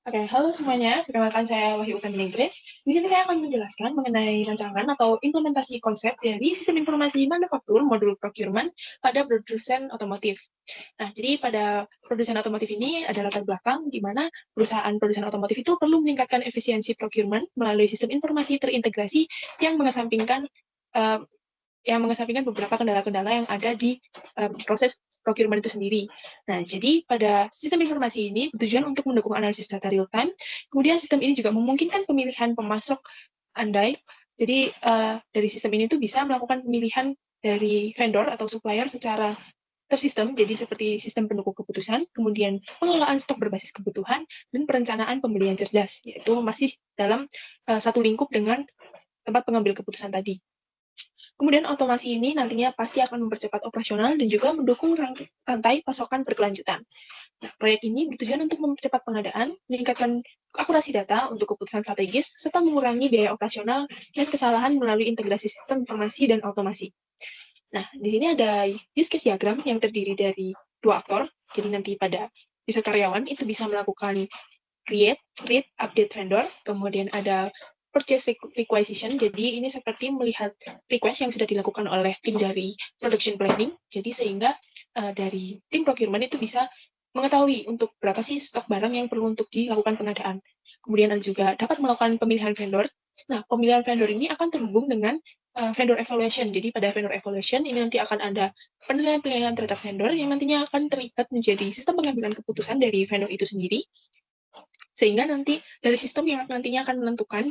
Oke, halo semuanya. Perkenalkan saya Wahyu Utami Inggris. Di sini saya akan menjelaskan mengenai rancangan atau implementasi konsep dari sistem informasi manufaktur modul procurement pada produsen otomotif. Nah, jadi pada produsen otomotif ini ada latar belakang di mana perusahaan produsen otomotif itu perlu meningkatkan efisiensi procurement melalui sistem informasi terintegrasi yang mengesampingkan eh, beberapa kendala-kendala yang ada di proses procurement itu sendiri. Nah, jadi pada sistem informasi ini bertujuan untuk mendukung analisis data real time. Kemudian sistem ini juga memungkinkan pemilihan pemasok andai. Jadi dari sistem ini tuh bisa melakukan pemilihan dari vendor atau supplier secara tersistem, jadi seperti sistem pendukung keputusan, kemudian pengelolaan stok berbasis kebutuhan, dan perencanaan pembelian cerdas, yaitu masih dalam satu lingkup dengan tempat pengambil keputusan tadi. Kemudian otomasi ini nantinya pasti akan mempercepat operasional dan juga mendukung rantai pasokan berkelanjutan. Nah, proyek ini bertujuan untuk mempercepat pengadaan, meningkatkan akurasi data untuk keputusan strategis, serta mengurangi biaya operasional dan kesalahan melalui integrasi sistem informasi dan otomasi. Nah, di sini ada use case diagram yang terdiri dari dua aktor. Jadi nanti pada user karyawan itu bisa melakukan create, read, update vendor, kemudian ada purchase requisition, jadi ini seperti melihat request yang sudah dilakukan oleh tim dari production planning, jadi sehingga dari tim procurement itu bisa mengetahui untuk berapa sih stok barang yang perlu untuk dilakukan pengadaan. Kemudian ada juga dapat melakukan pemilihan vendor. Nah, pemilihan vendor ini akan terhubung dengan vendor evaluation. Jadi pada vendor evaluation ini nanti akan ada penilaian-penilaian terhadap vendor yang nantinya akan terlibat menjadi sistem pengambilan keputusan dari vendor itu sendiri, sehingga nanti dari sistem yang nantinya akan menentukan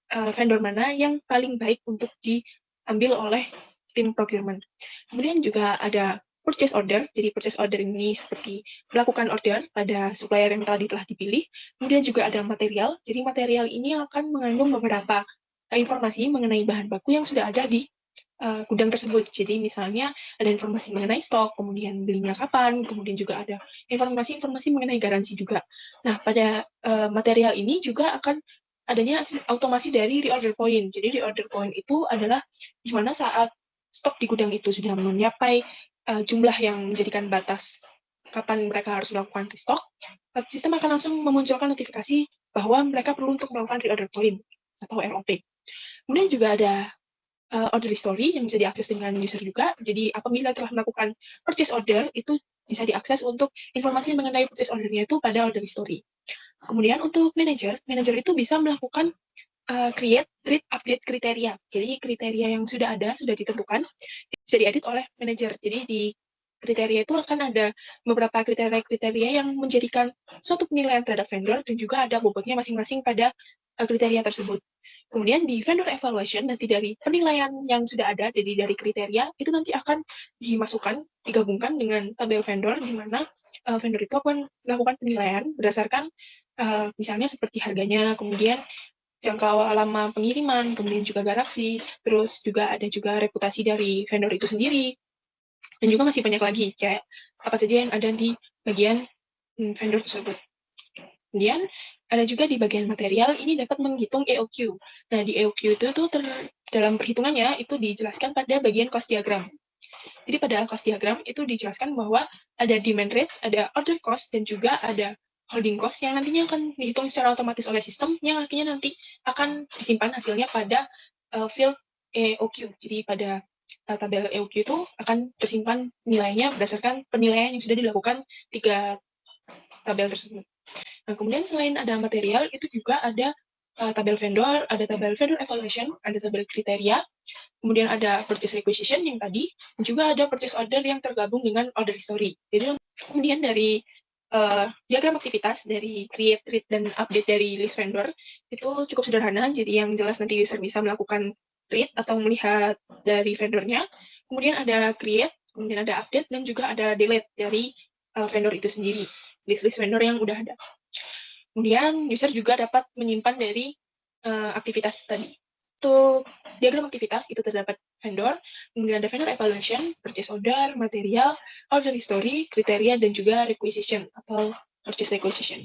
vendor mana yang paling baik untuk diambil oleh tim procurement. Kemudian juga ada purchase order. Jadi purchase order ini seperti melakukan order pada supplier yang tadi telah dipilih. Kemudian juga ada material. Jadi material ini akan mengandung beberapa informasi mengenai bahan baku yang sudah ada di gudang tersebut. Jadi misalnya ada informasi mengenai stok, kemudian belinya kapan, kemudian juga ada informasi-informasi mengenai garansi juga. Nah, pada material ini juga akan adanya automasi dari reorder point. Jadi reorder point itu adalah di mana saat stok di gudang itu sudah mencapai jumlah yang menjadikan batas kapan mereka harus melakukan restock, sistem akan langsung memunculkan notifikasi bahwa mereka perlu untuk melakukan reorder point atau ROP. Kemudian juga ada order history yang bisa diakses dengan user juga. Jadi apabila telah melakukan purchase order, itu bisa diakses untuk informasi mengenai purchase order-nya itu pada order history. Kemudian untuk manager itu bisa melakukan create, read, update kriteria. Jadi kriteria yang sudah ada, sudah ditentukan, bisa diedit oleh manager. Jadi di kriteria itu akan ada beberapa kriteria-kriteria yang menjadikan suatu penilaian terhadap vendor dan juga ada bobotnya masing-masing pada kriteria tersebut. Kemudian di vendor evaluation, nanti dari penilaian yang sudah ada, jadi dari kriteria, itu nanti akan dimasukkan, digabungkan dengan tabel vendor, di mana vendor itu akan melakukan penilaian berdasarkan misalnya seperti harganya, kemudian jangka lama pengiriman, kemudian juga garansi, terus juga ada juga reputasi dari vendor itu sendiri, dan juga masih banyak lagi, kayak apa saja yang ada di bagian vendor tersebut. Kemudian ada juga di bagian material, ini dapat menghitung EOQ. Nah, di EOQ itu tuh dalam perhitungannya itu dijelaskan pada bagian cost diagram. Jadi pada cost diagram itu dijelaskan bahwa ada demand rate, ada order cost, dan juga ada holding cost yang nantinya akan dihitung secara otomatis oleh sistem yang akhirnya nanti akan disimpan hasilnya pada field EOQ. Jadi pada tabel EOQ itu akan tersimpan nilainya berdasarkan penilaian yang sudah dilakukan 3 tabel tersebut. Nah, kemudian selain ada material, itu juga ada tabel vendor, ada tabel vendor evaluation, ada tabel kriteria, kemudian ada purchase requisition yang tadi, dan juga ada purchase order yang tergabung dengan order history. Jadi kemudian dari diagram aktivitas dari create, read, dan update dari list vendor itu cukup sederhana, jadi yang jelas nanti user bisa melakukan read atau melihat dari vendornya, kemudian ada create, kemudian ada update, dan juga ada delete dari vendor itu sendiri, list-list vendor yang udah ada. Kemudian user juga dapat menyimpan dari aktivitas tadi. Untuk diagram aktivitas itu terdapat vendor, kemudian ada vendor evaluation, purchase order, material, order history, kriteria, dan juga requisition atau purchase requisition.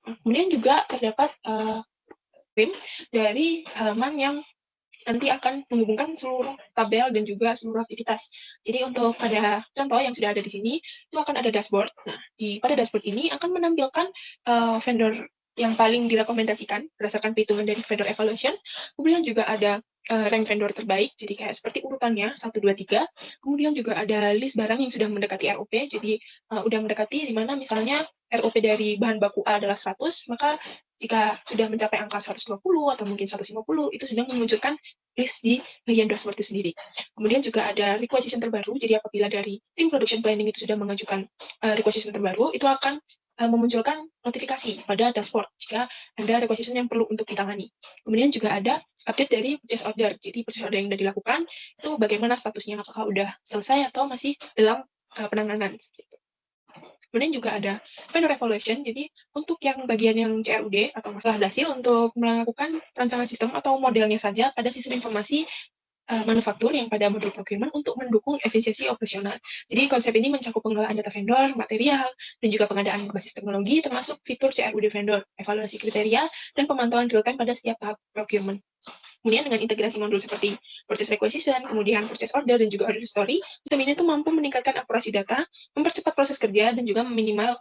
Kemudian juga terdapat frame dari halaman yang nanti akan menghubungkan seluruh tabel dan juga seluruh aktivitas. Jadi untuk pada contoh yang sudah ada di sini, itu akan ada dashboard. Nah, pada dashboard ini akan menampilkan vendor yang paling direkomendasikan berdasarkan perhitungan dari vendor evaluation. Kemudian juga ada rank vendor terbaik, jadi kayak seperti urutannya 1, 2, 3. Kemudian juga ada list barang yang sudah mendekati ROP, jadi udah mendekati di mana misalnya ROP dari bahan baku A adalah 100, maka jika sudah mencapai angka 120 atau mungkin 150, itu sudah memunculkan list di bagian dashboard itu sendiri. Kemudian juga ada requisition terbaru, jadi apabila dari tim production planning itu sudah mengajukan requisition terbaru, itu akan memunculkan notifikasi pada dashboard jika ada requisition yang perlu untuk ditangani. Kemudian juga ada update dari purchase order. Jadi purchase order yang sudah dilakukan itu bagaimana statusnya, apakah udah selesai atau masih dalam penanganan. Kemudian juga ada vendor evaluation. Jadi untuk yang bagian yang CRUD atau masalah hasil untuk melakukan rancangan sistem atau modelnya saja pada sistem informasi manufaktur yang pada modul procurement untuk mendukung efisiensi operasional. Jadi konsep ini mencakup pengelolaan data vendor, material, dan juga pengadaan berbasis teknologi, termasuk fitur CRUD vendor, evaluasi kriteria, dan pemantauan real-time pada setiap tahap procurement. Kemudian dengan integrasi modul seperti proses requisition, kemudian purchase order, dan juga order history, sistem ini tuh mampu meningkatkan akurasi data, mempercepat proses kerja, dan juga meminimal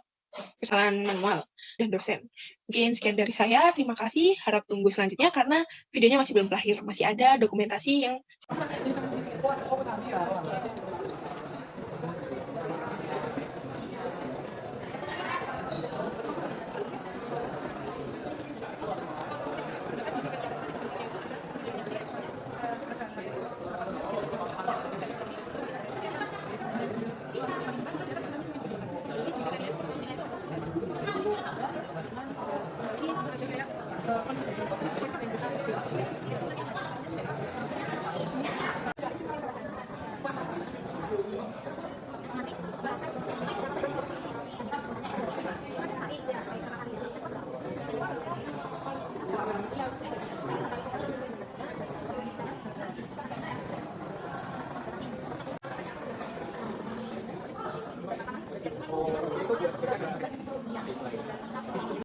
kesalahan manual dan dosen. Mungkin sekian dari saya, terima kasih, harap tunggu selanjutnya karena videonya masih belum berakhir, masih ada dokumentasi yang